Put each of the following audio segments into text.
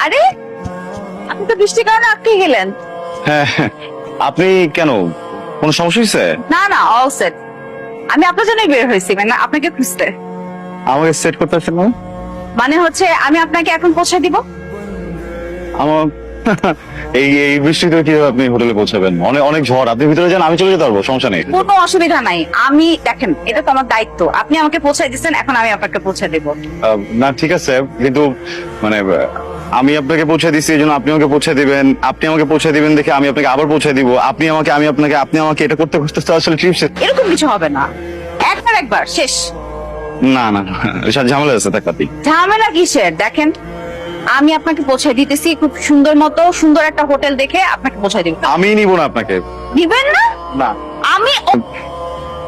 আরে আপনি তো বৃষ্টির কারণে আটকে গেলেন। হ্যাঁ, আপনি কেন, কোনো সমস্যা হয়েছে? না না, অল সেট। আমি আপনার জন্যই বের হয়েছি, মানে আপনাকে খুঁজতে। আমাকে সেট করতে আসছেন না? মানে হচ্ছে আমি আপনাকে এখন পৌঁছে দিব। আমার এই এই বৃষ্টিতে কিভাবে আপনি হোটেলে পৌঁছাবেন? অনেক অনেক ঝড়, আপনি ভিতরে যান, আমি চলে যেতে পারবো, সমস্যা নেই। কোনো অসুবিধা নাই, আমি দেখেন এটা তো আমার দায়িত্ব। আপনি আমাকে পৌঁছে দিচ্ছেন, এখন আমি আপনাকে পৌঁছে দেব। না ঠিক আছে, কিন্তু মানে আমি আপনাকে পৌঁছে দিচ্ছি এই জন্য আপনি আমাকে পৌঁছে দিবেন, আপনি আমাকে পৌঁছে দিবেন দেখে আমি আপনাকে আবার পৌঁছে দিব, আপনি আমাকে আমি আপনাকে, আপনি আমাকে, এটা করতে করতে তো আসলে ট্রিপ শেষ। এরকম কিছু হবে না, একবার শেষ। না না না, এর সাথে ঝামেলা আছে তাকাতি। ঝামেলা কিসের? দেখেন আমি আপনাকে পৌঁছে দিতেছি, খুব সুন্দর মতো সুন্দর একটা হোটেল দেখে আপনাকে পৌঁছে দিব। আমি নিব না আপনাকে। দিবেন না? না, আমি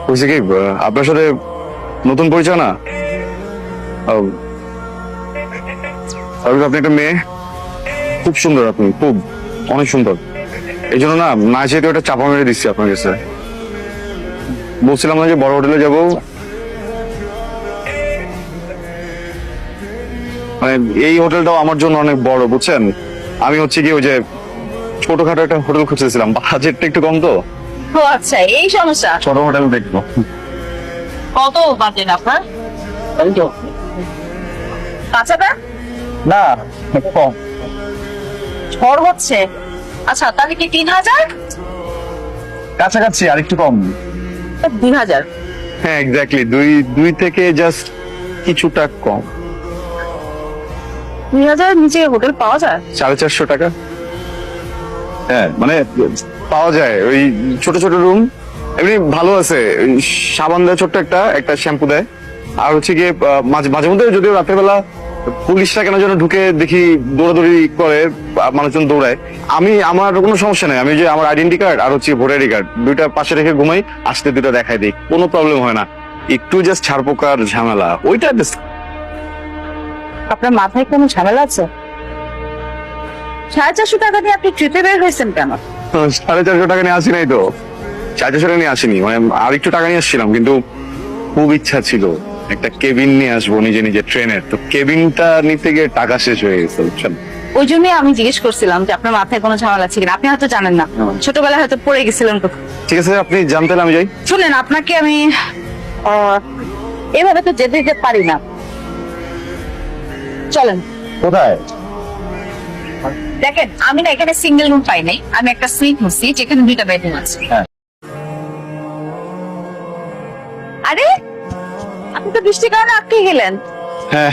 বুঝছি কি, আপনার সাথে নতুন পরিচয় না। আপনি একটা মেয়ে, খুব সুন্দর, আপনি খুব অনেক সুন্দর, এই জন্য না না যেহেতু একটা চাপা মেরে দিচ্ছি আপনার কাছে। বলছিলাম না যে বড় হোটেলে যাবো, মানে এই হোটেলটাও আমার জন্য অনেক বড়, বুঝছেন। আমি হচ্ছে কি ওই যে ছোটখাটো একটা হোটেল খুঁজতেছিলাম, বাজেটটা একটু কম তো। ও আচ্ছা, এই সমস্যা। ছোট হোটেল দেখবো। কত বাজেট আপনার? কাঁচাটা না, কম। ঝড় হচ্ছে। আচ্ছা তাহলে কি 3000? কাছাকাছি আর একটু কম। 2000। হ্যাঁ এক্স্যাক্টলি, দুই থেকে জাস্ট কিছুটা কম। 2000 নিচে হোটেল পাওয়া যায়? 450 টাকা। হ্যাঁ মানে পাওয়া যায়, ওই ছোট ছোট রুম, এমনি ভালো আছে। ওই সাবান দেয় ছোট্ট একটা, একটা শ্যাম্পু দেয়, আর হচ্ছে গিয়ে মাঝে মাঝে মধ্যে যদিও রাতের বেলা পুলিশরা কেন যেন ঢুকে দেখি দৌড়াদৌড়ি করে, মানুষজন দৌড়ায়। আমার কোনো সমস্যা নেই, আমি যে আমার আইডেন্টি কার্ড আর হচ্ছে ভোটার আইডি কার্ড দুইটা পাশে রেখে ঘুমাই, আসতে দুইটা দেখাই দিই, কোনো প্রবলেম হয় না। একটু জাস্ট ছাড়পোকার ঝামেলা, ওইটা just আপনার মাথায় কোনো ঝামেলা আছে? 450 টাকা দিয়ে আপনি ট্রিপে বের হয়েছেন কেন? 450 টাকা নিয়ে আসি নাই তো, 450 টাকা নিয়ে আসিনি, মানে আর একটু টাকা নিয়ে আসছিলাম, কিন্তু খুব ইচ্ছা ছিল একটা কেবিন নিয়ে আসবো নিজে নিজে ট্রেনের, তো কেবিনটা নিতে গিয়ে টাকা শেষ হয়ে গেছে, বুঝছেন। ওই জন্যই আমি জিজ্ঞেস করছিলাম যে আপনার মাথায় কোনো ঝামেলা আছে কিনা। আপনি হয়তো জানেন না, ছোটবেলায় হয়তো পড়ে গেছিলেন তো। ঠিক আছে, আপনি জানতেন আমি যাই। শুনেন, আপনাকে আমি এভাবে তো যেতে যেতে পারি না, চলেন। কোথায়? দেখেন আমি না এখানে সিঙ্গেল রুম পাই নাই, আমি একটা সুইট নিচ্ছি যেখানে 2টা বেডরুম আছে। হ্যাঁ। আরে আপনি তো বৃষ্টির কারণে আটকে গেলেন। হ্যাঁ